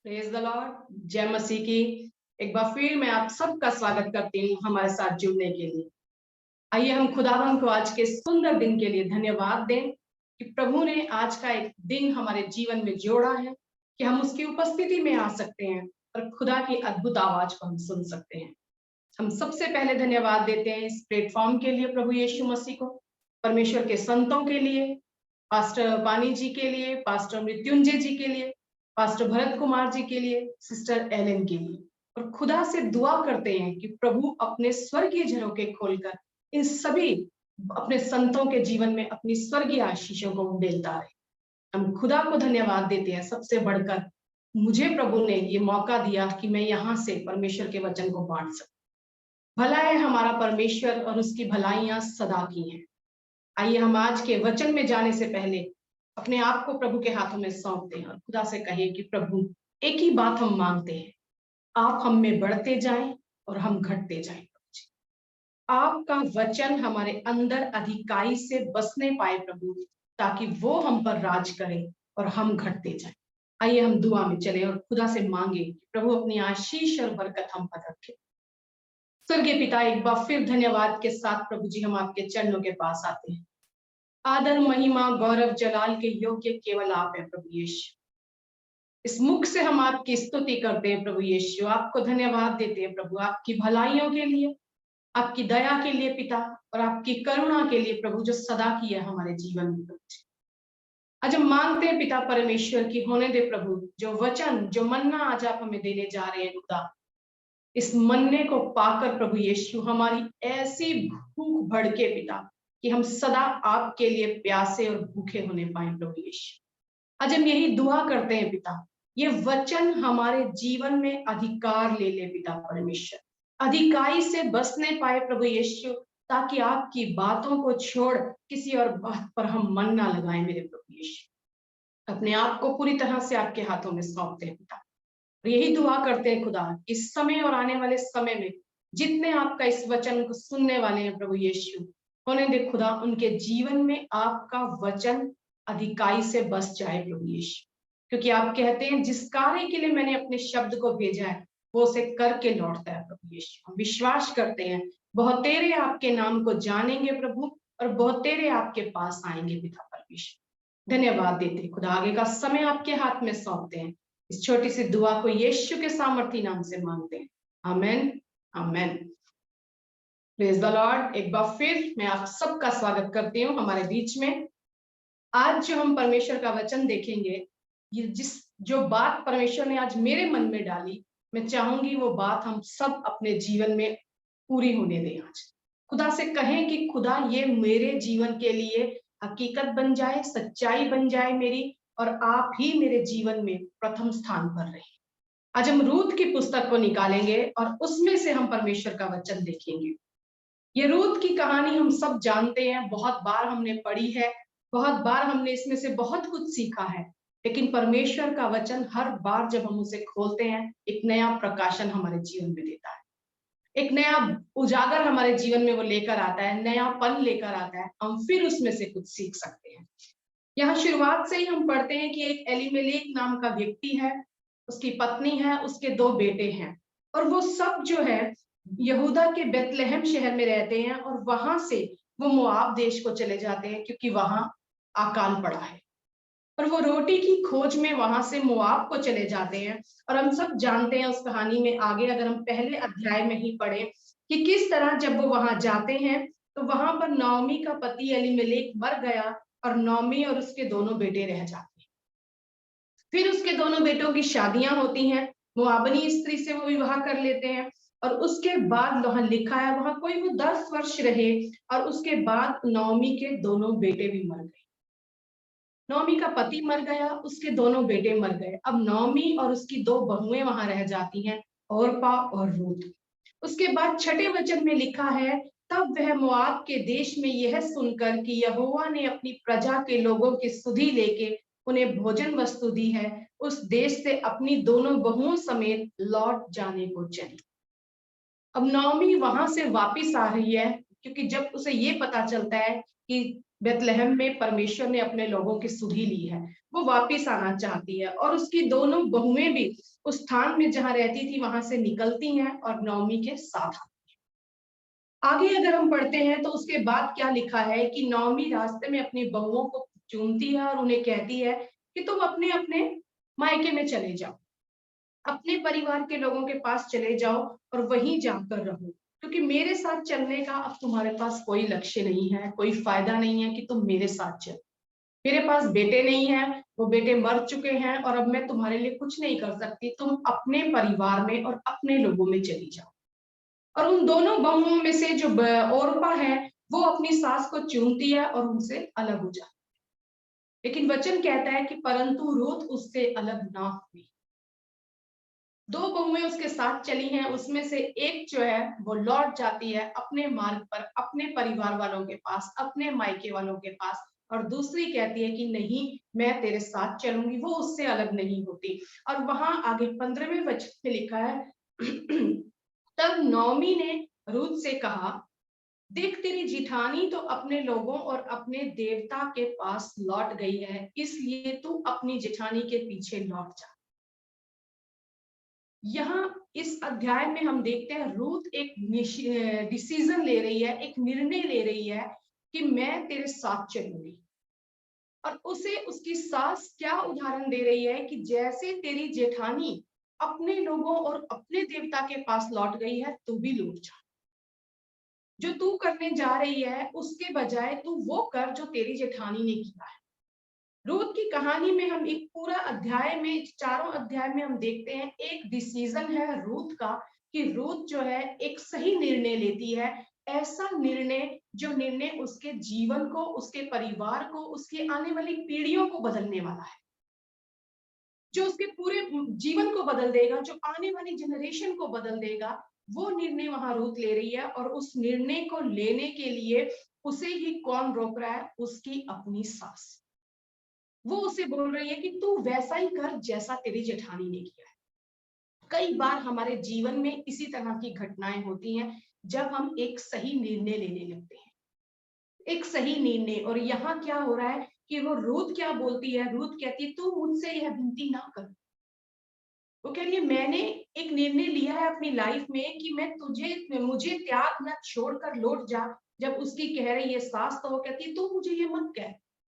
Praise the Lord. जय मसीह की। एक बार फिर मैं आप सबका स्वागत करती हूँ हमारे साथ जुड़ने के लिए। आइए हम खुदावंद को आज के सुंदर दिन के लिए धन्यवाद दें कि प्रभु ने आज का एक दिन हमारे जीवन में जोड़ा है कि हम उसकी उपस्थिति में आ सकते हैं और खुदा की अद्भुत आवाज को हम सुन सकते हैं। हम सबसे पहले धन्यवाद देते हैं इस प्लेटफॉर्म के लिए, प्रभु यीशु मसीह को, परमेश्वर के संतों के लिए, पास्टर वानी जी के लिए, पास्टर मृत्युंजय जी के लिए, पास्टर भरत कुमार जी के लिए, सिस्टर एलन के लिए, और खुदा से दुआ करते हैं कि प्रभु अपने स्वर्गीय झरोखे खोलकर इन सभी अपने संतों के जीवन में अपनी स्वर्गीय आशीषों को उड़ेलता रहे। हम खुदा को धन्यवाद देते हैं। सबसे बढ़कर मुझे प्रभु ने ये मौका दिया कि मैं यहाँ से परमेश्वर के वचन को बांट सकूं। भला है हमारा परमेश्वर और उसकी भलाइयां सदा की हैं। आइए हम आज के वचन में जाने से पहले अपने आप को प्रभु के हाथों में सौंप दें और खुदा से कहें कि प्रभु, एक ही बात हम मांगते हैं, आप हम में बढ़ते जाएं और हम घटते जाएं। आपका वचन हमारे अंदर अधिकाई से बसने पाए प्रभु, ताकि वो हम पर राज करे और हम घटते जाएं। आइए हम दुआ में चले और खुदा से मांगे कि प्रभु अपनी आशीष और बरकत हम पर रखे। स्वर्गीय पिता, एक बार फिर धन्यवाद के साथ प्रभु जी हम आपके चरणों के पास आते हैं। आदर, महिमा, गौरव, जलाल के योग्य केवल आप हैं प्रभु यीशु। इस मुख से हम आपकी स्तुति करते हैं प्रभु यीशु, आपको धन्यवाद देते हैं प्रभु, आपकी भलाइयों के लिए, आपकी दया के लिए पिता, और आपकी करुणा के लिए प्रभु, जो सदा की है हमारे जीवन में। आज हम मांगते हैं पिता परमेश्वर की होने दे प्रभु, जो वचन, जो मन्ना आज आप हमें देने जा रहे हैं खुदा, इस मन्ने को पाकर प्रभु यीशु हमारी ऐसी भूख भड़के पिता कि हम सदा आपके लिए प्यासे और भूखे होने पाए प्रभु यीशु। आज हम यही दुआ करते हैं पिता, ये वचन हमारे जीवन में अधिकार ले ले पिता परमेश्वर, अधिकाई से बसने पाए प्रभु यीशु, ताकि आपकी बातों को छोड़ किसी और बात पर हम मन ना लगाएं मेरे प्रभु यीशु। अपने आप को पूरी तरह से आपके हाथों में सौंपते हैं पिता, और यही दुआ करते हैं खुदा, इस समय और आने वाले समय में जितने आपका इस वचन को सुनने वाले हैं प्रभु यीशु, होने दे खुदा उनके जीवन में आपका वचन अधिकाई से बस जाए प्रभु यीशु। क्योंकि आप कहते हैं जिस कार्य के लिए मैंने अपने शब्द को भेजा है वो उसे करके लौटता है प्रभु यीशु। हम विश्वास करते हैं बहुत तेरे आपके नाम को जानेंगे प्रभु, और बहुत तेरे आपके पास आएंगे पिता परमेश्वर। धन्यवाद देते खुदा, आगे का समय आपके हाथ में सौंपते हैं। इस छोटी सी दुआ को यीशु के सामर्थी नाम से मांगते हैं, amen amen. Praise the lord. एक बार फिर मैं आप सबका स्वागत करती हूँ हमारे बीच में। आज जो हम परमेश्वर का वचन देखेंगे, ये जो बात परमेश्वर ने आज मेरे मन में डाली, मैं चाहूंगी वो बात हम सब अपने जीवन में पूरी होने दें। आज खुदा से कहें कि खुदा ये मेरे जीवन के लिए हकीकत बन जाए, सच्चाई बन जाए मेरी, और आप ही मेरे जीवन में प्रथम स्थान पर रहे। आज हम रूत की पुस्तक को निकालेंगे और उसमें से हम परमेश्वर का वचन देखेंगे। ये रूत की कहानी हम सब जानते हैं, बहुत बार हमने पढ़ी है, बहुत बार हमने इसमें से बहुत कुछ सीखा है, लेकिन परमेश्वर का वचन हर बार जब हम उसे खोलते हैं, एक नया प्रकाशन हमारे जीवन में देता है, एक नया उजागर हमारे जीवन में वो लेकर आता है, नयापन लेकर आता है। हम फिर उसमें से कुछ सीख सकते हैं। यहाँ शुरुआत से ही हम पढ़ते हैं कि एक एलीमेलेक नाम का व्यक्ति है, उसकी पत्नी है, उसके 2 बेटे हैं, और वो सब जो है यहूदा के बेतलेहम शहर में रहते हैं, और वहां से वो मोआब देश को चले जाते हैं क्योंकि वहां अकाल पड़ा है, और वो रोटी की खोज में वहां से मोआब को चले जाते हैं। और हम सब जानते हैं उस कहानी में आगे, अगर हम पहले अध्याय में ही पढ़े, कि किस तरह जब वो वहां जाते हैं तो वहां पर नौमी का पति एलीमेलेक मर गया, और नौमी और उसके दोनों बेटे रह जाते हैं। फिर उसके दोनों बेटों की शादियां होती हैं, मोआबनी स्त्री से वो विवाह कर लेते हैं, और उसके बाद वहां लिखा है वहां कोई वो 10 वर्ष रहे, और उसके बाद नौमी के दोनों बेटे भी मर गए। नौमी का पति मर गया, उसके दोनों बेटे मर गए। अब नौमी और उसकी 2 बहुएं वहां रह जाती हैं, ओरपा और रूत। उसके बाद 6ठे वचन में लिखा है, तब वह मोआब के देश में यह सुनकर कि यहोवा ने अपनी प्रजा के लोगों की सुधि लेके उन्हें भोजन वस्तु दी है, उस देश से अपनी दोनों बहुओं समेत लौट जाने को चली। अब नौमी वहां से वापिस आ रही है, क्योंकि जब उसे ये पता चलता है कि बेथलेहम में परमेश्वर ने अपने लोगों की सुधि ली है, वो वापिस आना चाहती है और उसकी दोनों बहुएं भी उस स्थान में जहां रहती थी वहां से निकलती हैं और नौमी के साथ आगे अगर हम पढ़ते हैं तो उसके बाद क्या लिखा है कि नौमी रास्ते में अपनी बहुओं को चूमती है और उन्हें कहती है कि तुम अपने अपने मायके में चले जाओ, अपने परिवार के लोगों के पास चले जाओ और वहीं जाकर रहो, क्योंकि मेरे साथ चलने का अब तुम्हारे पास कोई लक्ष्य नहीं है, कोई फायदा नहीं है कि तुम मेरे साथ चलो। मेरे पास बेटे नहीं है, वो बेटे मर चुके हैं और अब मैं तुम्हारे लिए कुछ नहीं कर सकती, तुम अपने परिवार में और अपने लोगों में चली जाओ। और उन दोनों बहुओं में से जो ओरपा है वो अपनी सास को चूमती है और उनसे अलग हो जाती है। लेकिन वचन कहता है कि परंतु रूथ उससे अलग ना हुई। दो बहुएं उसके साथ चली हैं, उसमें से एक जो है वो लौट जाती है अपने मार्ग पर, अपने परिवार वालों के पास, अपने मायके वालों के पास, और दूसरी कहती है कि नहीं, मैं तेरे साथ चलूंगी, वो उससे अलग नहीं होती। और वहां आगे 15वें वचन में लिखा है तब नौमी ने रूथ से कहा, देख तेरी जिठानी तो अपने लोगों और अपने देवता के पास लौट गई है, इसलिए तू अपनी जिठानी के पीछे लौट जा। यहाँ इस अध्याय में हम देखते हैं रूथ एक डिसीजन ले रही है, एक निर्णय ले रही है कि मैं तेरे साथ चलूंगी। और उसे उसकी सास क्या उदाहरण दे रही है कि जैसे तेरी जेठानी अपने लोगों और अपने देवता के पास लौट गई है, तू भी लौट जा। जो तू करने जा रही है उसके बजाय तू वो कर जो तेरी जेठानी ने किया है। रूथ की कहानी में हम एक पूरा अध्याय में, चारों अध्याय में हम देखते हैं एक डिसीजन है रूथ का कि रूथ जो है एक सही निर्णय लेती है, ऐसा निर्णय जो निर्णय उसके जीवन को, उसके परिवार को, उसकी आने वाली पीढ़ियों को बदलने वाला है, जो उसके पूरे जीवन को बदल देगा, जो आने वाली जनरेशन को बदल देगा। वो निर्णय वहां रूथ ले रही है और उस निर्णय को लेने के लिए उसे ही कौन रोक रहा है? उसकी अपनी सास। वो उसे बोल रही है कि तू वैसा ही कर जैसा तेरी जेठानी ने किया है। कई बार हमारे जीवन में इसी तरह की घटनाएं होती हैं जब हम एक सही निर्णय लेने लगते हैं, एक सही निर्णय। और यहाँ क्या हो रहा है कि वो रूथ क्या बोलती है? रूथ कहती है तू मुझसे यह विनती ना कर। वो कह रही है मैंने एक निर्णय लिया है अपनी लाइफ में कि मैं मुझे त्याग न, छोड़कर लौट जा। जब उसकी कह रही है सास, तो वो कहती है तू मुझे ये मत कह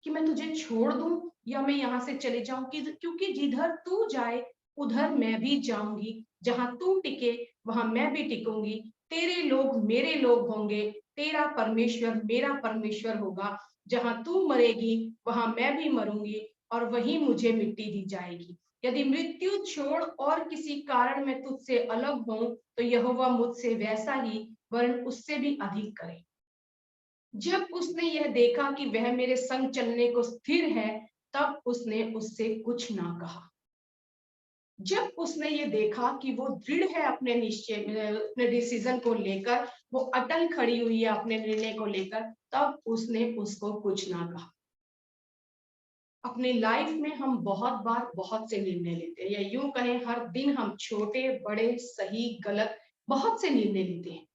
कि मैं तुझे छोड़ दूं या मैं यहाँ से चले जाऊं, क्योंकि जिधर तू जाए उधर मैं भी जाऊंगी, जहां तू टिके वहां मैं भी टिकूंगी, तेरे लोग मेरे लोग होंगे, तेरा परमेश्वर मेरा परमेश्वर होगा, जहां तू मरेगी वहां मैं भी मरूंगी और वहीं मुझे मिट्टी दी जाएगी। यदि मृत्यु छोड़ और किसी कारण मैं तुझसे अलग हूं तो यहोवा मुझसे वैसा ही वरन उससे भी अधिक करे। जब उसने यह देखा कि वह मेरे संग चलने को स्थिर है, तब उसने उससे कुछ ना कहा। जब उसने ये देखा कि वो दृढ़ है अपने निश्चय, अपने डिसीजन को लेकर, वो अटल खड़ी हुई है अपने निर्णय को लेकर, तब उसने उसको कुछ ना कहा। अपनी लाइफ में हम बहुत बार बहुत से निर्णय लेते हैं, या यूं कहें हर दिन हम छोटे बड़े सही गलत बहुत से निर्णय लेते हैं,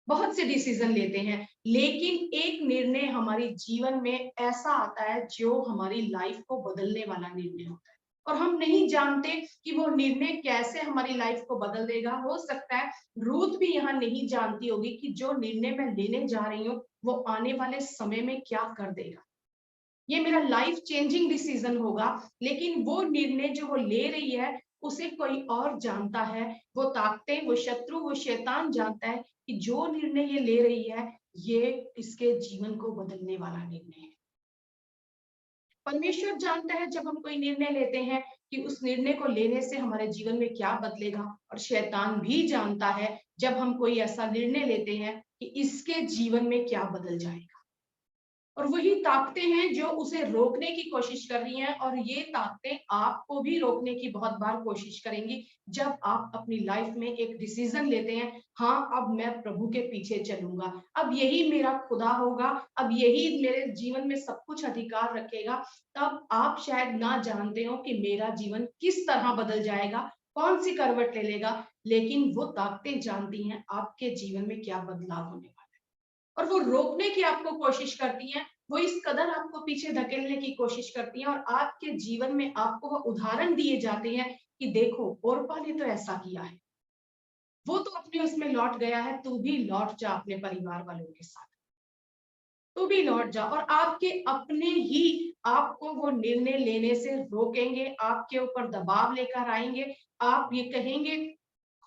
बहुत से डिसीजन लेते हैं। लेकिन एक निर्णय हमारे जीवन में ऐसा आता है जो हमारी लाइफ को बदलने वाला निर्णय होता है, और हम नहीं जानते कि वो निर्णय कैसे हमारी लाइफ को बदल देगा। हो सकता है रूथ भी यहाँ नहीं जानती होगी कि जो निर्णय मैं लेने जा रही हूँ वो आने वाले समय में क्या कर देगा, ये मेरा लाइफ चेंजिंग डिसीजन होगा। लेकिन वो निर्णय जो वो ले रही है उसे कोई और जानता है, वो ताकतें, वो शत्रु, वो शैतान जानता है कि जो निर्णय ये ले रही है ये इसके जीवन को बदलने वाला निर्णय है। परमेश्वर जानता है जब हम कोई निर्णय लेते हैं कि उस निर्णय को लेने से हमारे जीवन में क्या बदलेगा, और शैतान भी जानता है जब हम कोई ऐसा निर्णय लेते हैं कि इसके जीवन में क्या बदल जाएगा। और वही ताकतें हैं जो उसे रोकने की कोशिश कर रही हैं, और ये ताकतें आपको भी रोकने की बहुत बार कोशिश करेंगी जब आप अपनी लाइफ में एक डिसीजन लेते हैं, हाँ अब मैं प्रभु के पीछे चलूंगा, अब यही मेरा खुदा होगा, अब यही मेरे जीवन में सब कुछ अधिकार रखेगा। तब आप शायद ना जानते हो कि मेरा जीवन किस तरह बदल जाएगा, कौन सी करवट ले लेगा, लेकिन वो ताकतें जानती हैं आपके जीवन में क्या बदलाव होने वाला है, और वो रोकने की आपको कोशिश करती हैं। वो इस कदर आपको पीछे धकेलने की कोशिश करती हैं और आपके जीवन में आपको वो उदाहरण दिए जाते हैं कि देखो ओरपा ने तो ऐसा किया है, वो तो अपने उसमें लौट गया है, तू भी लौट जा अपने परिवार वालों के साथ, तू भी लौट जा। और आपके अपने ही आपको वो निर्णय लेने से रोकेंगे, आपके ऊपर दबाव लेकर आएंगे। आप ये कहेंगे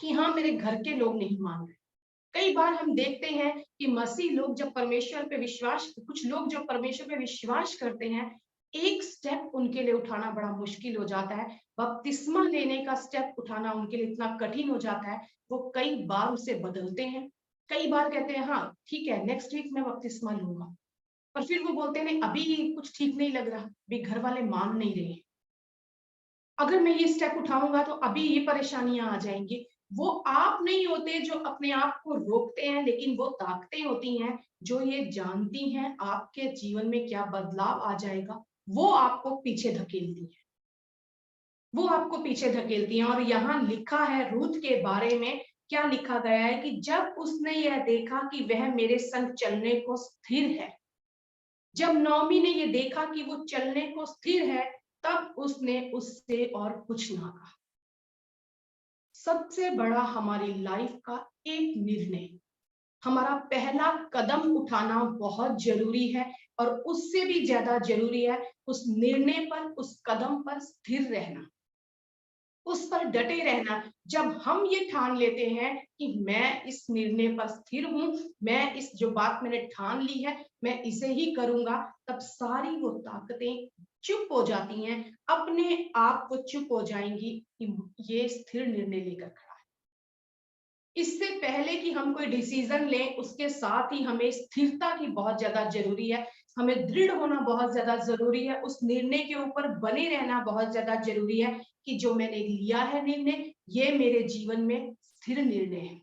कि हाँ मेरे घर के लोग नहीं मान रहे। कई बार हम देखते हैं कि मसीह लोग जब परमेश्वर पे विश्वास, कुछ लोग जो परमेश्वर पे विश्वास करते हैं, एक स्टेप उनके लिए उठाना बड़ा मुश्किल हो जाता है। बपतिस्मा लेने का स्टेप उठाना उनके लिए इतना कठिन हो जाता है, वो कई बार उसे बदलते हैं। कई बार कहते हैं हाँ ठीक है नेक्स्ट वीक मैं बपतिस्मा लूंगा, पर फिर वो बोलते हैं नहीं अभी कुछ ठीक नहीं लग रहा, अभी घर वाले मान नहीं रहे, अगर मैं ये स्टेप उठाऊंगा तो अभी ये परेशानियां आ जाएंगी। वो आप नहीं होते जो अपने आप को रोकते हैं, लेकिन वो ताकतें होती हैं जो ये जानती हैं आपके जीवन में क्या बदलाव आ जाएगा, वो आपको पीछे धकेलती है, वो आपको पीछे धकेलती हैं। और यहाँ लिखा है रूथ के बारे में, क्या लिखा गया है कि जब उसने यह देखा कि वह मेरे संग चलने को स्थिर है, जब नौमी ने ये देखा कि वो चलने को स्थिर है, तब उसने उससे और कुछ ना कहा। सबसे बड़ा हमारी लाइफ का एक निर्णय, हमारा पहला कदम उठाना बहुत जरूरी है, और उससे भी ज्यादा जरूरी है उस निर्णय पर, उस कदम पर स्थिर रहना, उस पर डटे रहना। जब हम ये ठान लेते हैं कि मैं इस निर्णय पर स्थिर हूं, मैं इस जो बात मैंने ठान ली है मैं इसे ही करूंगा, तब सारी वो ताकतें चुप हो जाती हैं, अपने आप को चुप हो जाएंगी कि ये स्थिर निर्णय लेकर खड़ा है। इससे पहले कि हम कोई डिसीजन लें, उसके साथ ही हमें स्थिरता की बहुत ज्यादा जरूरी है, हमें दृढ़ होना बहुत ज्यादा जरूरी है, उस निर्णय के ऊपर बने रहना बहुत ज्यादा जरूरी है कि जो मैंने लिया है निर्णय, ये मेरे जीवन में स्थिर निर्णय है।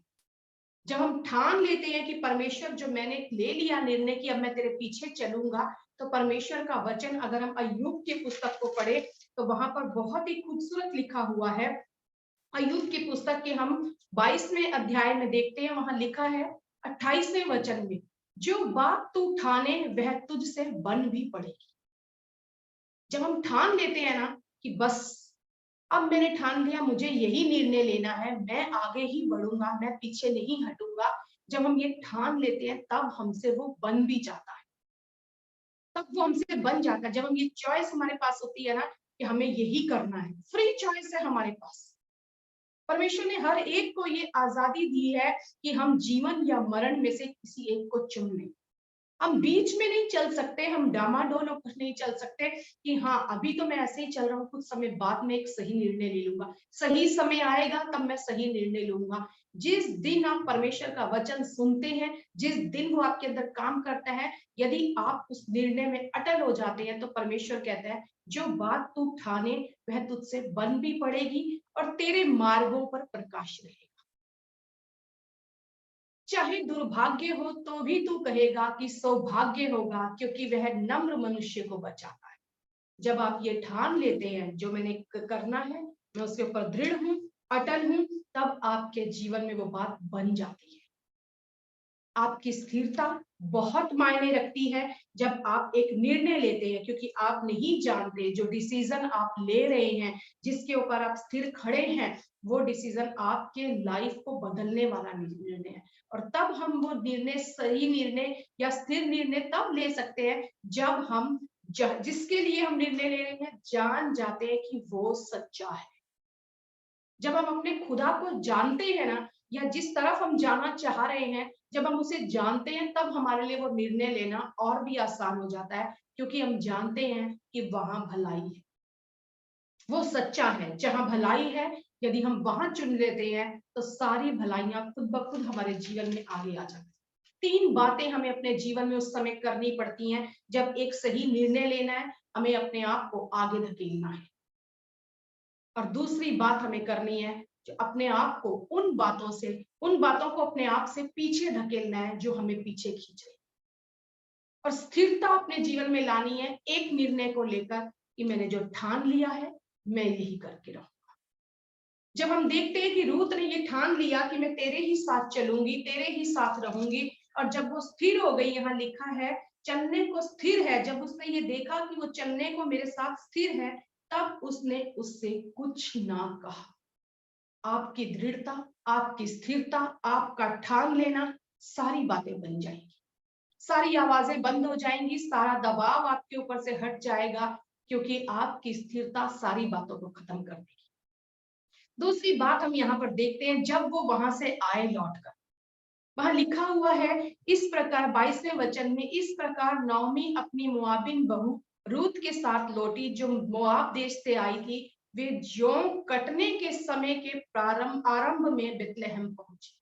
जब हम ठान लेते हैं कि परमेश्वर जो मैंने ले लिया निर्णय कि अब मैं तेरे पीछे चलूंगा, तो परमेश्वर का वचन अगर हम अय्यूब की पुस्तक को पढ़े तो वहां पर बहुत ही खूबसूरत लिखा हुआ है। अय्यूब की पुस्तक के हम 22वें अध्याय में देखते हैं, वहां लिखा है 28वें वचन में, जो बात तू ठाने वह तुझसे बन भी पड़ेगी। जब हम ठान लेते हैं ना कि बस अब मैंने ठान लिया, मुझे यही निर्णय लेना है, मैं आगे ही बढ़ूंगा, मैं पीछे नहीं हटूंगा, जब हम ये ठान लेते हैं तब हमसे वो बन भी जाता है, तब वो हमसे बन जाता है। जब हम ये चॉइस हमारे पास होती है ना कि हमें यही करना है, फ्री चॉइस है हमारे पास, परमेश्वर ने हर एक को ये आजादी दी है कि हम जीवन या मरण में से किसी एक को चुन लें। हम बीच में नहीं चल सकते, हम डामाडोल होकर नहीं चल सकते कि हाँ अभी तो मैं ऐसे ही चल रहा हूँ, कुछ समय बाद में एक सही निर्णय ले लूंगा, सही समय आएगा तब मैं सही निर्णय लूंगा। जिस दिन आप परमेश्वर का वचन सुनते हैं, जिस दिन वो आपके अंदर काम करता है, यदि आप उस निर्णय में अटल हो जाते हैं तो परमेश्वर कहता है जो बात तू ठाने वह तुझसे बन भी पड़ेगी और तेरे मार्गों पर प्रकाश रहेगा। चाहे दुर्भाग्य हो तो भी तू कहेगा कि सौभाग्य होगा, क्योंकि वह नम्र मनुष्य को बचाता है। जब आप ये ठान लेते हैं जो मैंने करना है, मैं उसके ऊपर दृढ़ हूं, अटल हूं, तब आपके जीवन में वो बात बन जाती है। आपकी स्थिरता बहुत मायने रखती है जब आप एक निर्णय लेते हैं, क्योंकि आप नहीं जानते जो डिसीजन आप ले रहे हैं, जिसके ऊपर आप स्थिर खड़े हैं, वो डिसीजन आपके लाइफ को बदलने वाला निर्णय है। और तब हम वो निर्णय, सही निर्णय या स्थिर निर्णय तब ले सकते हैं जब हम जिसके लिए हम निर्णय ले रहे हैं जान जाते हैं कि वो सच्चा है। जब हम अपने खुदा को जानते हैं ना, या जिस तरफ हम जाना चाह रहे हैं, जब हम उसे जानते हैं तब हमारे लिए वो निर्णय लेना और भी आसान हो जाता है, क्योंकि हम जानते हैं कि वहां भलाई है, वो सच्चा है। जहां भलाई है, यदि हम वहां चुन लेते हैं तो सारी भलाइयां खुद ब खुद हमारे जीवन में आगे आ जाती हैं। 3 बातें हमें अपने जीवन में उस समय करनी पड़ती हैं जब एक सही निर्णय लेना है, हमें अपने आप को आगे धकेलना है, और दूसरी बात हमें करनी है जो अपने आप को उन बातों से, उन बातों को अपने आप से पीछे धकेलना है जो हमें पीछे खींच रही, और स्थिरता अपने जीवन में लानी है एक निर्णय को लेकर कि मैंने जो ठान लिया है मैं यही करके रहूंगा। जब हम देखते हैं कि रूत ने ये ठान लिया कि मैं तेरे ही साथ चलूंगी, तेरे ही साथ रहूंगी, और जब वो स्थिर हो गई, यहाँ लिखा है चलने को स्थिर है, जब उसने ये देखा कि वो चलने को मेरे साथ स्थिर है, तब उसने उससे कुछ ना कहा। आपकी दृढ़ता, आपकी स्थिरता, आपका ठान लेना, सारी बातें बन जाएंगी, सारी आवाजें बंद हो जाएंगी, सारा दबाव आपके ऊपर से हट जाएगा, क्योंकि आपकी स्थिरता सारी बातों को खत्म कर देगी। दूसरी बात हम यहाँ पर देखते हैं, जब वो वहां से आए लौटकर, वहां लिखा हुआ है इस प्रकार 22वें वचन में, इस प्रकार नौमी अपनी मोआबिन बहू रूत के साथ लौटी, जो मोआब देश से आई थी। वे जौ कटने के समय के आरंभ में बेतलेहम पहुंची।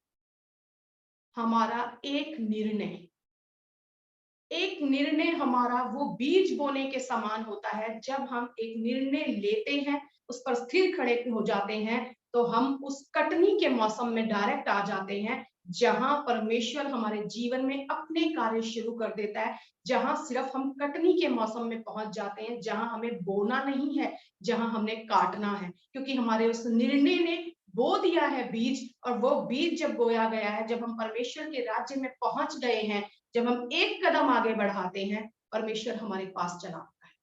हमारा एक निर्णय हमारा वो बीज बोने के समान होता है। जब हम एक निर्णय लेते हैं, उस पर स्थिर खड़े हो जाते हैं, तो हम उस कटनी के मौसम में डायरेक्ट आ जाते हैं, जहां परमेश्वर हमारे जीवन में अपने कार्य शुरू कर देता है, जहां सिर्फ हम कटनी के मौसम में पहुंच जाते हैं, जहां हमें बोना नहीं है, जहां हमने काटना है, क्योंकि हमारे उस निर्णय ने बो दिया है बीज। और वो बीज जब बोया गया है, जब हम परमेश्वर के राज्य में पहुंच गए हैं, जब हम एक कदम आगे बढ़ाते हैं, परमेश्वर हमारे पास चला आता है।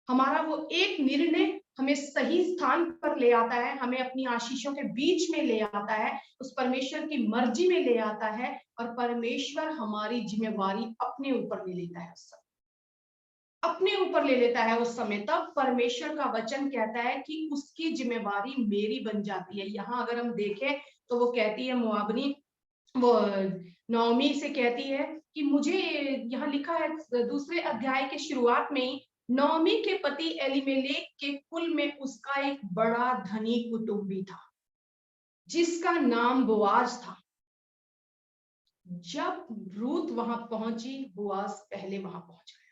हमारा वो एक निर्णय हमें सही स्थान पर ले आता है, हमें अपनी आशीषों के बीच में ले आता है, उस परमेश्वर की मर्जी में ले आता है, और परमेश्वर हमारी जिम्मेवारी अपने ऊपर ले लेता है। उस समय अपने ऊपर ले लेता है उस समय, तब परमेश्वर का वचन कहता है कि उसकी जिम्मेवारी मेरी बन जाती है। यहाँ अगर हम देखें तो वो कहती है, मोआबनी वो नौमी से कहती है कि मुझे, यहाँ लिखा है दूसरे अध्याय के शुरुआत में ही, नौमी के पति एलीमेलेक के कुल में उसका एक बड़ा धनी कुटुंबी था, जिसका नाम बोआज था। जब रूत वहां पहुंची, बोआज पहले वहां पहुंच गया।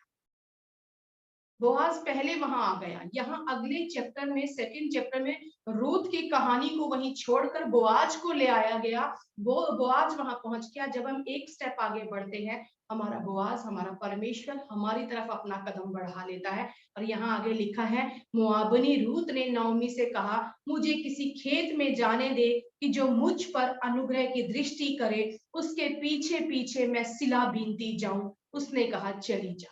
बोआज पहले वहां आ गया। यहाँ अगले चैप्टर में, सेकंड चैप्टर में, रूत की कहानी को वहीं छोड़कर बोआज को ले आया गया। वो बोआज वहां पहुंच गया। जब हम एक स्टेप आगे बढ़ते हैं, हमारा बोआज, हमारा परमेश्वर हमारी तरफ अपना कदम बढ़ा लेता है। और यहाँ आगे लिखा है, मोआबनी रूत ने नौमी से कहा, मुझे किसी खेत में जाने दे कि जो मुझ पर अनुग्रह की दृष्टि करे, उसके पीछे पीछे मैं सिला बीनती जाऊं। उसने कहा, चली जा।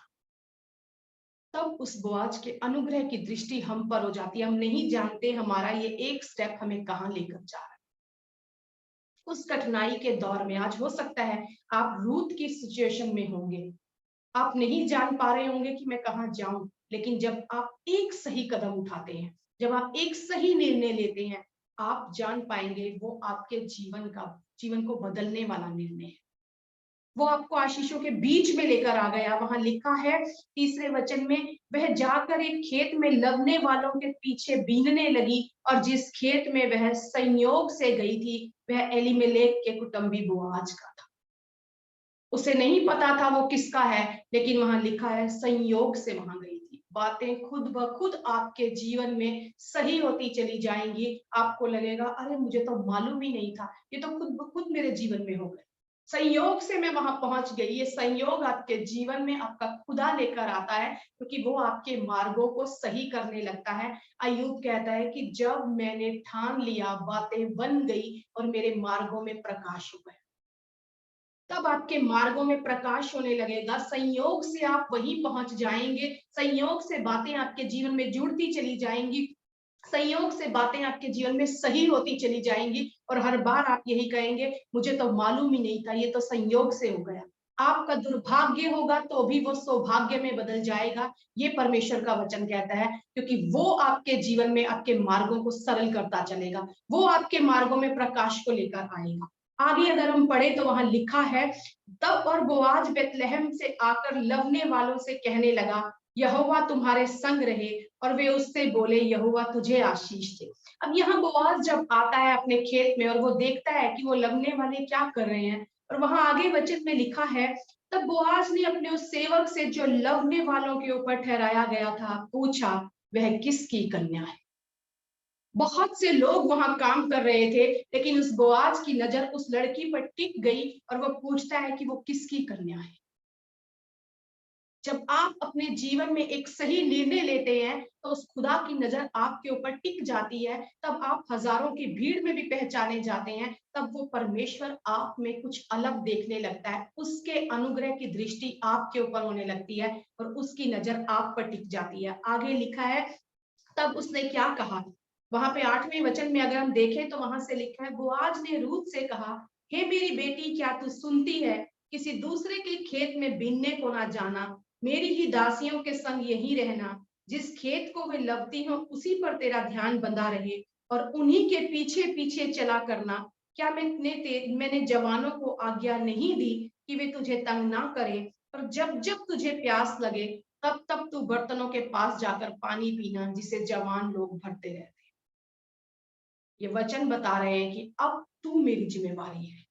तब उस बोआज के अनुग्रह की दृष्टि हम पर हो जाती है। हम नहीं जानते हमारा ये एक स्टेप हमें कहाँ लेकर जा रहा है। उस कठिनाई के दौर में, आज हो सकता है आप रूत की सिचुएशन में होंगे, आप नहीं जान पा रहे होंगे कि मैं कहाँ जाऊं, लेकिन जब आप एक सही कदम उठाते हैं, जब आप एक सही निर्णय लेते हैं, आप जान पाएंगे वो आपके जीवन को बदलने वाला निर्णय है। वो आपको आशीषों के बीच में लेकर आ गया। वहां लिखा है तीसरे वचन में, वह जाकर एक खेत में लवने वालों के पीछे बीनने लगी, और जिस खेत में वह संयोग से गई थी, वह एलीमेलेक के कुटुंबी बोआज का था। उसे नहीं पता था वो किसका है, लेकिन वहां लिखा है संयोग से वहां गई थी। बातें खुद ब खुद आपके जीवन में सही होती चली जाएंगी। आपको लगेगा, अरे मुझे तो मालूम ही नहीं था, ये तो खुद ब खुद मेरे जीवन में हो गया, संयोग से मैं वहां पहुंच गई। ये संयोग आपके जीवन में आपका खुदा लेकर आता है, क्योंकि वो आपके मार्गों को सही करने लगता है। अय्यूब कहता है कि जब मैंने ठान लिया, बातें बन गई और मेरे मार्गों में प्रकाश हो गया। तब आपके मार्गों में प्रकाश होने लगेगा। संयोग से आप वहीं पहुंच जाएंगे। संयोग से बातें आपके जीवन में जुड़ती चली जाएंगी। संयोग से बातें आपके जीवन में सही होती चली जाएंगी, और हर बार आप यही कहेंगे, मुझे तो मालूम ही नहीं था, ये तो संयोग से हो गया। आपका दुर्भाग्य होगा तो भी वो सौभाग्य में बदल जाएगा। ये परमेश्वर का वचन कहता है, क्योंकि वो आपके जीवन में आपके मार्गों को सरल करता चलेगा। वो आपके मार्गों में प्रकाश को लेकर आएगा। आगे अगर हम पढ़े तो वहां लिखा है, तब और बोआज बेतलेहम से आकर लवने वालों से कहने लगा, यहोवा तुम्हारे संग रहे। और वे उससे बोले, यहोवा तुझे आशीष दे। अब यहाँ बोआज जब आता है अपने खेत में, और वो देखता है कि वो लवने वाले क्या कर रहे हैं, और वहां आगे वचन में लिखा है, तब बोआज ने अपने उस सेवक से जो लवने वालों के ऊपर ठहराया गया था पूछा, वह किसकी कन्या है। बहुत से लोग वहां काम कर रहे थे, लेकिन उस बोआज की नजर उस लड़की पर टिक गई, और वो पूछता है कि वो किसकी कन्या है। जब आप अपने जीवन में एक सही निर्णय लेते हैं तो उस खुदा की नजर आपके ऊपर टिक जाती है, तब आप हजारों की भीड़ में भी पहचाने जाते हैं, तब वो परमेश्वर आप में कुछ अलग देखने लगता है, उसके अनुग्रह की दृष्टि आपके ऊपर होने लगती है और उसकी नजर आप पर टिक जाती है। आगे लिखा है, तब उसने क्या कहा, वहां पे 8वें वचन में अगर हम देखें तो वहां से लिखा है, बोआज ने रूत से कहा, हे मेरी बेटी, क्या तू सुनती है? किसी दूसरे के खेत में बीनने को ना जाना, मेरी ही दासियों के संग यहीं रहना। जिस खेत को वे लवती हो उसी पर तेरा ध्यान बंधा रहे और उन्हीं के पीछे पीछे चला करना। क्या मैंने जवानों को आज्ञा नहीं दी कि वे तुझे तंग ना करें? और जब जब तुझे प्यास लगे तब तब तू बर्तनों के पास जाकर पानी पीना, जिसे जवान लोग भरते रहते। ये वचन बता रहे हैं कि अब तू मेरी जिम्मेवारी है,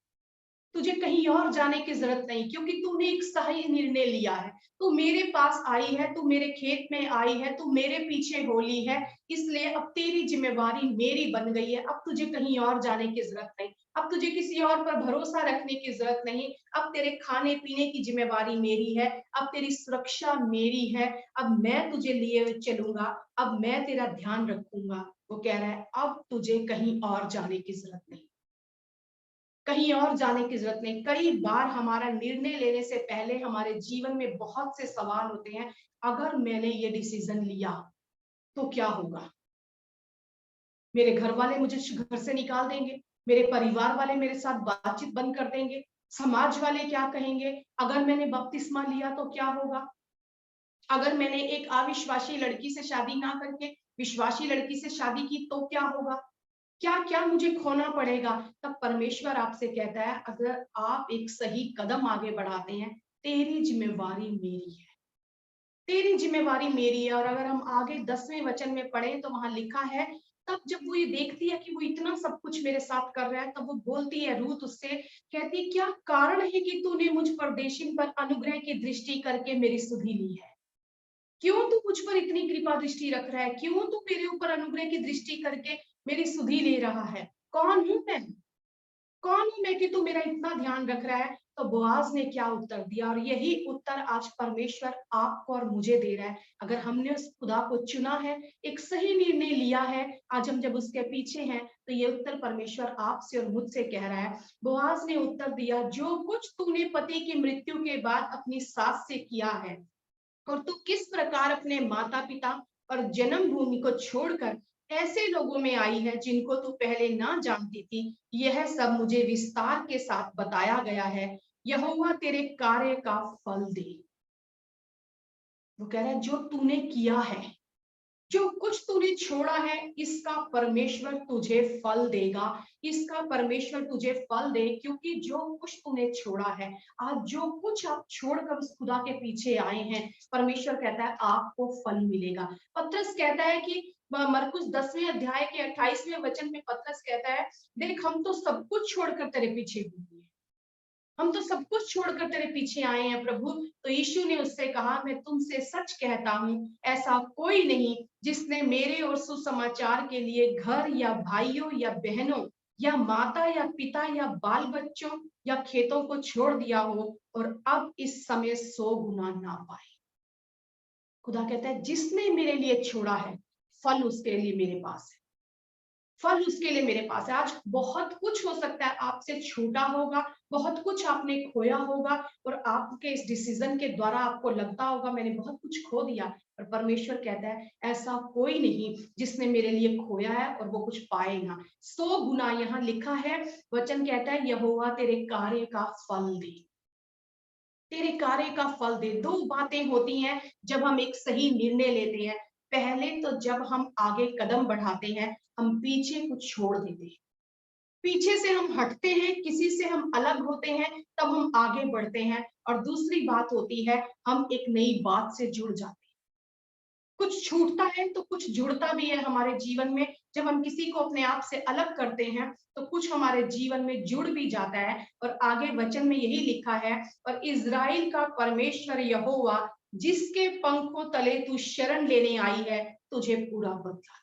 तुझे कहीं और जाने की जरूरत नहीं, क्योंकि तूने एक सही निर्णय लिया है। तू मेरे पास आई है, तू मेरे खेत में आई है, तू मेरे पीछे होली है, इसलिए अब तेरी जिम्मेवारी मेरी बन गई है। अब तुझे कहीं और जाने की जरूरत नहीं, अब तुझे किसी और पर भरोसा रखने की जरूरत नहीं। अब तेरे खाने पीने की जिम्मेवारी मेरी है, अब तेरी सुरक्षा मेरी है, अब मैं तुझे लिए चलूंगा, अब मैं तेरा ध्यान रखूंगा। वो कह रहा है अब तुझे कहीं और जाने की जरूरत नहीं, कहीं और जाने की जरूरत नहीं। कई बार हमारा निर्णय लेने से पहले हमारे जीवन में बहुत से सवाल होते हैं, अगर मैंने ये डिसीजन लिया तो क्या होगा? मेरे घर वाले मुझे घर से निकाल देंगे, मेरे परिवार वाले मेरे साथ बातचीत बंद कर देंगे, समाज वाले क्या कहेंगे? अगर मैंने बपतिस्मा लिया तो क्या होगा? अगर मैंने एक अविश्वासी लड़की से शादी ना करके विश्वासी लड़की से शादी की तो क्या होगा? क्या क्या मुझे खोना पड़ेगा? तब परमेश्वर आपसे कहता है, अगर आप एक सही कदम आगे बढ़ाते हैं, तेरी जिम्मेवारी मेरी है, तेरी जिम्मेवारी मेरी है। और अगर हम आगे 10वें वचन में पढ़ें तो वहां लिखा है, तब जब वो ये देखती है कि वो इतना सब कुछ मेरे साथ कर रहा है, तब वो बोलती है, रूत उससे कहती है, क्या कारण है कि तूने मुझ परदेशी पर अनुग्रह की दृष्टि करके मेरी सुधि ली है? क्यों तू मुझ पर इतनी कृपा दृष्टि रख रहा है? क्यों तू मेरे ऊपर अनुग्रह की दृष्टि करके मेरी सुधि ले रहा है? कौन हूं मैं? कौन हूं मैं कि तू मेरा इतना ध्यान रख रहा है? तो बोआज ने क्या उत्तर दिया, और यही उत्तर आज परमेश्वर आपको और मुझे दे रहा है। अगर हमने उस खुदा को चुना है, एक सही निर्णय लिया है, आज हम जब उसके पीछे हैं, तो ये उत्तर परमेश्वर आपसे और मुझसे कह रहा है। बोआज ने उत्तर दिया, जो कुछ तूने पति की मृत्यु के बाद अपनी सास से किया है, और तू किस प्रकार अपने माता पिता और जन्मभूमि को छोड़कर ऐसे लोगों में आई है जिनको तू पहले ना जानती थी, यह सब मुझे विस्तार के साथ बताया गया है। यहोवा तेरे कार्य का फल दे। वो कह रहा है, जो तूने किया है, जो कुछ तूने छोड़ा है, इसका परमेश्वर तुझे फल देगा, इसका परमेश्वर तुझे फल दे, क्योंकि जो कुछ तूने छोड़ा है, आज जो कुछ आप छोड़कर उस खुदा के पीछे आए हैं, परमेश्वर कहता है आपको फल मिलेगा। पतरस कहता है कि मरकुस 10वें अध्याय के 28वें वचन में पतरस कहता है, देख हम तो सब कुछ छोड़कर तेरे पीछे घूमे, हम तो सब कुछ छोड़कर तेरे पीछे आए हैं प्रभु। तो यीशु ने उससे कहा, मैं तुमसे सच कहता हूं, ऐसा कोई नहीं जिसने मेरे और सुसमाचार के लिए घर या भाइयों या बहनों या माता या पिता या बाल बच्चों या खेतों को छोड़ दिया हो और अब इस समय 100 गुना ना पाए। खुदा कहता है, जिसने मेरे लिए छोड़ा है, फल उसके लिए मेरे पास है, फल उसके लिए मेरे पास है। आज बहुत कुछ हो सकता है आपसे छूटा होगा, बहुत कुछ आपने खोया होगा, और आपके इस डिसीजन के द्वारा आपको लगता होगा मैंने बहुत कुछ खो दिया। पर परमेश्वर कहता है, ऐसा कोई नहीं जिसने मेरे लिए खोया है और वो कुछ पाएगा। 100 गुना यहाँ लिखा है, वचन कहता है, यहोवा तेरे कार्य का फल दे, तेरे कार्य का फल दे। दो बातें होती हैं जब हम एक सही निर्णय लेते हैं। पहले तो जब हम आगे कदम बढ़ाते हैं, हम पीछे कुछ छोड़ देते हैं, पीछे से हम हटते हैं, किसी से हम अलग होते हैं, तब हम आगे बढ़ते हैं। और दूसरी बात होती है, हम एक नई बात से जुड़ जाते हैं। कुछ छूटता है तो कुछ जुड़ता भी है हमारे जीवन में। जब हम किसी को अपने आप से अलग करते हैं तो कुछ हमारे जीवन में जुड़ भी जाता है। और आगे वचन में यही लिखा है, और इज़राइल का परमेश्वर यहोवा, जिसके पंखों तले तू शरण लेने आई है, तुझे पूरा बदला दे।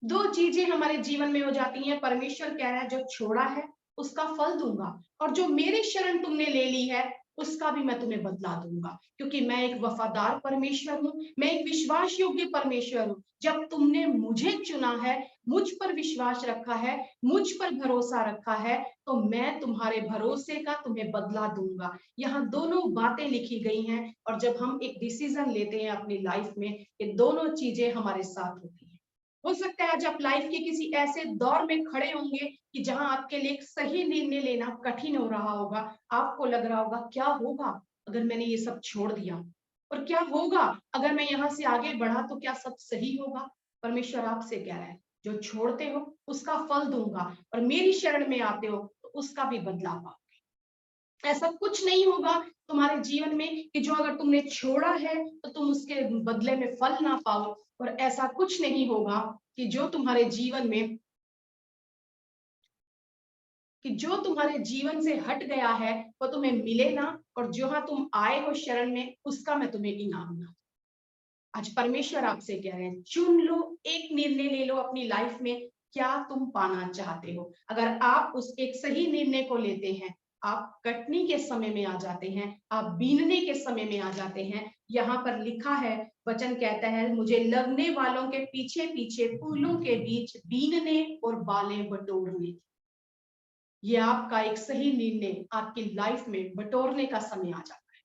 दो चीजें हमारे जीवन में हो जाती हैं। परमेश्वर कह रहा है, जो छोड़ा है उसका फल दूंगा, और जो मेरी शरण तुमने ले ली है उसका भी मैं तुम्हें बदला दूंगा, क्योंकि मैं एक वफादार परमेश्वर हूँ, मैं एक विश्वास योग्य परमेश्वर हूँ। जब तुमने मुझे चुना है, मुझ पर विश्वास रखा है, मुझ पर भरोसा रखा है, तो मैं तुम्हारे भरोसे का तुम्हें बदला दूंगा। यहाँ दोनों बातें लिखी गई हैं, और जब हम एक डिसीजन लेते हैं अपनी लाइफ में, ये दोनों चीजें हमारे साथ होती हैं। हो सकता है आज आप लाइफ के किसी ऐसे दौर में खड़े होंगे कि जहां आपके लिए एक सही निर्णय लेना कठिन हो रहा होगा। आपको लग रहा होगा, क्या होगा अगर मैंने ये सब छोड़ दिया, और क्या होगा अगर मैं यहाँ से आगे बढ़ा, तो क्या सब सही होगा? परमेश्वर आपसे कह रहा है, जो छोड़ते हो उसका फल दूंगा, और मेरी शरण में आते हो तो उसका भी बदला पाओ। ऐसा कुछ नहीं होगा तुम्हारे जीवन में कि जो अगर तुमने छोड़ा है तो तुम उसके बदले में फल ना पाओ, और ऐसा कुछ नहीं होगा कि जो तुम्हारे जीवन में से हट गया है वो तुम्हें मिले ना, और जहां तुम आए हो शरण में, उसका मैं तुम्हें इनाम ना। आज परमेश्वर आपसे कह रहे हैं, चुन लो, एक निर्णय ले लो अपनी लाइफ में, क्या तुम पाना चाहते हो। अगर आप उस एक सही निर्णय को लेते हैं, आप कटनी के समय में आ जाते हैं, आप बीनने के समय में आ जाते हैं। यहाँ पर लिखा है, वचन कहता है, मुझे लगने वालों के पीछे पीछे फूलों के बीच बीनने और बालें बटोरने। ये आपका एक सही निर्णय आपकी लाइफ में बटोरने का समय आ जाता है।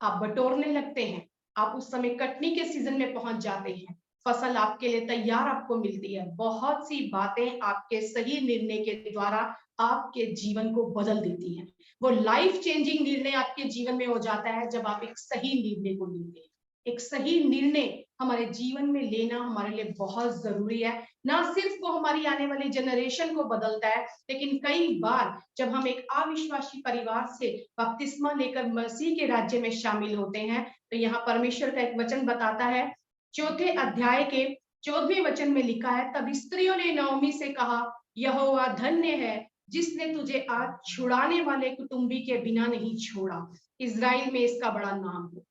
आप बटोरने लगते हैं, आप उस समय कटनी के सीजन में पहुंच जाते हैं, फसल आपके लिए तैयार आपको मिलती है। बहुत सी बातें आपके सही निर्णय के द्वारा आपके जीवन को बदल देती हैं। वो लाइफ चेंजिंग निर्णय आपके जीवन में हो जाता है जब आप एक सही निर्णय को लेते हैं। एक सही निर्णय हमारे जीवन में लेना हमारे लिए बहुत जरूरी है। ना सिर्फ वो हमारी आने वाली जनरेशन को बदलता है, लेकिन कई बार जब हम एक अविश्वासी परिवार से बपतिस्मा लेकर मसीह के राज्य में शामिल होते हैं, तो यहाँ परमेश्वर का एक वचन बताता है, चौथे अध्याय के 14वें वचन में लिखा है, तब स्त्रियों ने नओमी से कहा, यहोवा धन्य है जिसने तुझे आज छुड़ाने वाले कुटुंबी के बिना नहीं छोड़ा, इज़राइल में इसका बड़ा नाम हो।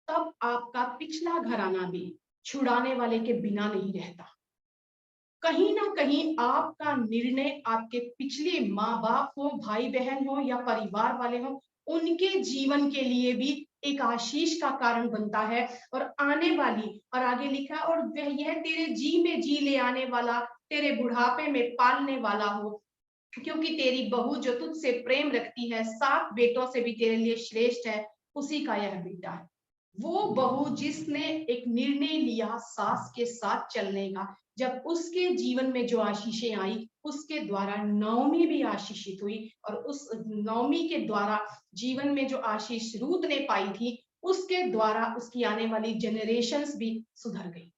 तब आपका पिछला घराना भी छुड़ाने वाले के बिना नहीं रहता। कहीं ना कहीं आपका निर्णय आपके पिछले माँ बाप हो, भाई बहन हो या परिवार वाले हो, उनके जीवन के लिए भी एक आशीष का कारण बनता है। और आने वाली, और आगे लिखा, और वह यह तेरे जी में जी ले आने वाला, तेरे बुढ़ापे में पालने वाला हो, क्योंकि तेरी बहू जो तुझसे प्रेम रखती है, 7 बेटों से भी तेरे लिए श्रेष्ठ है, उसी का यह बेटा है। वो बहू जिसने एक निर्णय लिया सास के साथ चलने का, जब उसके जीवन में जो आशीषें आई, उसके द्वारा नौमी भी आशीषित हुई, और उस नौमी के द्वारा जीवन में जो आशीष रूत ने पाई थी, उसके द्वारा उसकी आने वाली जनरेशंस भी सुधर गई।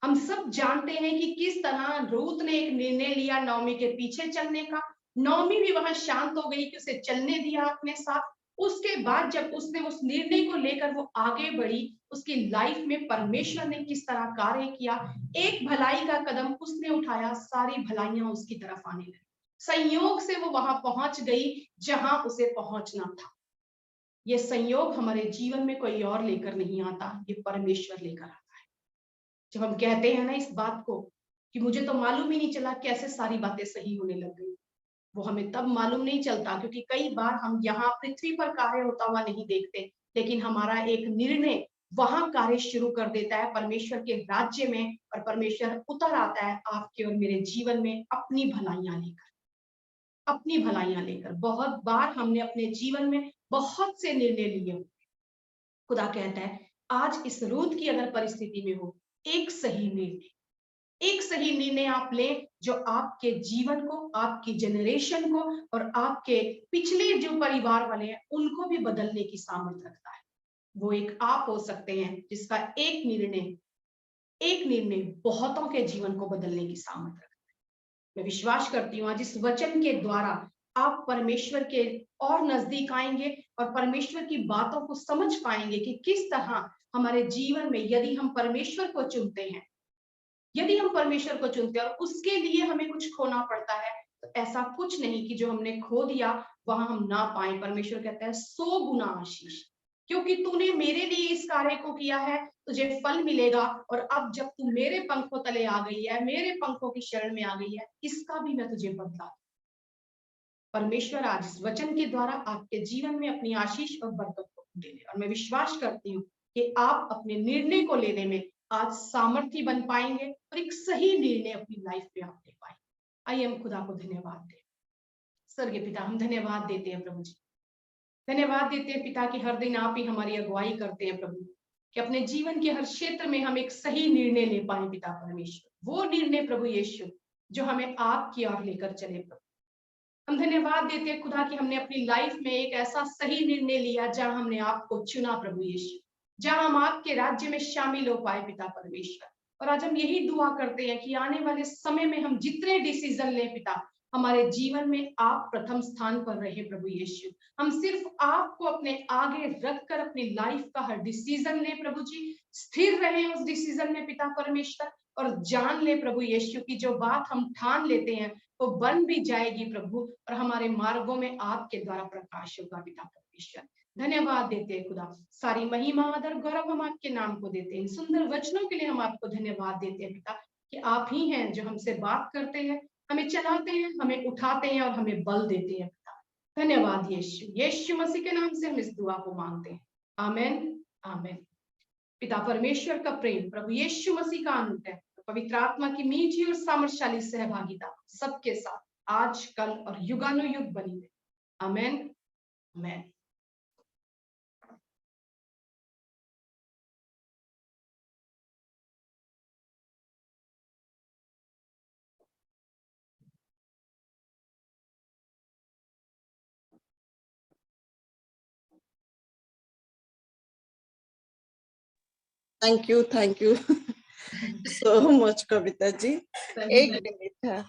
हम सब जानते हैं कि किस तरह रूत ने एक निर्णय लिया नौमी के पीछे चलने का। नौमी भी वहां शांत हो गई कि उसे चलने दिया अपने साथ। उसके बाद जब उसने उस निर्णय को लेकर वो आगे बढ़ी, उसकी लाइफ में परमेश्वर ने किस तरह कार्य किया। एक भलाई का कदम उसने उठाया, सारी भलाइयां उसकी तरफ आने लगी। संयोग से वो वहां पहुंच गई जहां उसे पहुंचना था। ये संयोग हमारे जीवन में कोई और लेकर नहीं आता, ये परमेश्वर लेकर आता। जब हम कहते हैं ना इस बात को कि मुझे तो मालूम ही नहीं चला कैसे सारी बातें सही होने लग गई, वो हमें तब मालूम नहीं चलता क्योंकि कई बार हम यहाँ पृथ्वी पर कार्य होता हुआ नहीं देखते, लेकिन हमारा एक निर्णय वहां कार्य शुरू कर देता है परमेश्वर के राज्य में, और परमेश्वर उतर आता है आपके और मेरे जीवन में अपनी भलाइयां लेकर। अपनी भलाइयां लेकर बहुत बार हमने अपने जीवन में बहुत से निर्णय लिए। खुदा कहता है, आज इस रूत की अगर परिस्थिति में हो, एक सही निर्णय, एक सही निर्णय आप लें जो आपके जीवन को, आपकी जनरेशन को, और आपके पिछले जो परिवार वाले हैं उनको भी बदलने की सामर्थ्य रखता है। वो एक आप हो सकते हैं जिसका एक निर्णय बहुतों के जीवन को बदलने की सामर्थ्य रखता है। मैं विश्वास करती हूँ आज इस वचन के द्वारा आप परमेश्वर के और नजदीक आएंगे, और परमेश्वर की बातों को समझ पाएंगे कि किस तरह हमारे जीवन में यदि हम परमेश्वर को चुनते हैं, यदि हम परमेश्वर को चुनते हैं और उसके लिए हमें कुछ खोना पड़ता है, तो ऐसा कुछ नहीं कि जो हमने खो दिया वहां हम ना पाए। परमेश्वर कहता है 100 गुना आशीष, क्योंकि तूने मेरे लिए इस कार्य को किया है, तुझे फल मिलेगा। और अब जब तू मेरे पंखों तले आ गई है, मेरे पंखों की शरण में आ गई है, इसका भी मैं तुझे बदला। परमेश्वर आज इस वचन के द्वारा आपके जीवन में अपनी आशीष और बरकत को देने, और मैं विश्वास करती हूँ कि आप अपने निर्णय को लेने में आज सामर्थ्य बन पाएंगे और एक सही निर्णय अपनी लाइफ में आप ले पाएंगे। आइए हम खुदा को धन्यवाद दें। स्वर्गीय पिता, हम धन्यवाद देते हैं प्रभु जी, धन्यवाद देते हैं पिता कि हर दिन आप ही हमारी अगुवाई करते हैं प्रभु, कि अपने जीवन के हर क्षेत्र में हम एक सही निर्णय ले पाए पिता परमेश्वर, वो निर्णय प्रभु यीशु जो हमें आपकी ओर लेकर चले प्रभु। हम धन्यवाद देते हैं खुदा कि हमने अपनी लाइफ में एक ऐसा सही निर्णय लिया जहां हमने आपको चुना प्रभु यीशु, जहां हम आपके राज्य में शामिल हो पाए पिता परमेश्वर। और आज हम यही दुआ करते हैं कि आने वाले समय में हम जितने डिसीजन लें पिता, हमारे जीवन में आप प्रथम स्थान पर रहे प्रभु यीशु। हम सिर्फ आपको अपने आगे रखकर अपनी लाइफ का हर डिसीजन ले प्रभु जी, स्थिर रहे उस डिसीजन में पिता परमेश्वर, और जान ले प्रभु यीशु की जो बात हम ठान लेते हैं वो बन भी जाएगी प्रभु, और हमारे मार्गों में आपके द्वारा प्रकाश होगा पिता परमेश्वर। धन्यवाद देते हैं खुदा, सारी महिमा आदर गौरव हम आपके नाम को देते हैं। इन सुंदर वचनों के लिए हम आपको धन्यवाद देते हैं पिता, कि आप ही हैं जो हमसे बात करते हैं, हमें चलाते हैं, हमें उठाते हैं और हमें बल देते हैं पिता। धन्यवाद यीशु, यीशु मसीह के नाम से हम इस दुआ को मांगते हैं, आमेन आमेन। पिता परमेश्वर का प्रेम, प्रभु यीशु मसीह का अनुग्रह, पवित्र आत्मा की मीठी और सामर्थ्यशाली सहभागिता सबके साथ आज कल और युगानुयुग बनी रहे, आमेन आमेन। Thank you so much Kavita ji. एक मिनट है।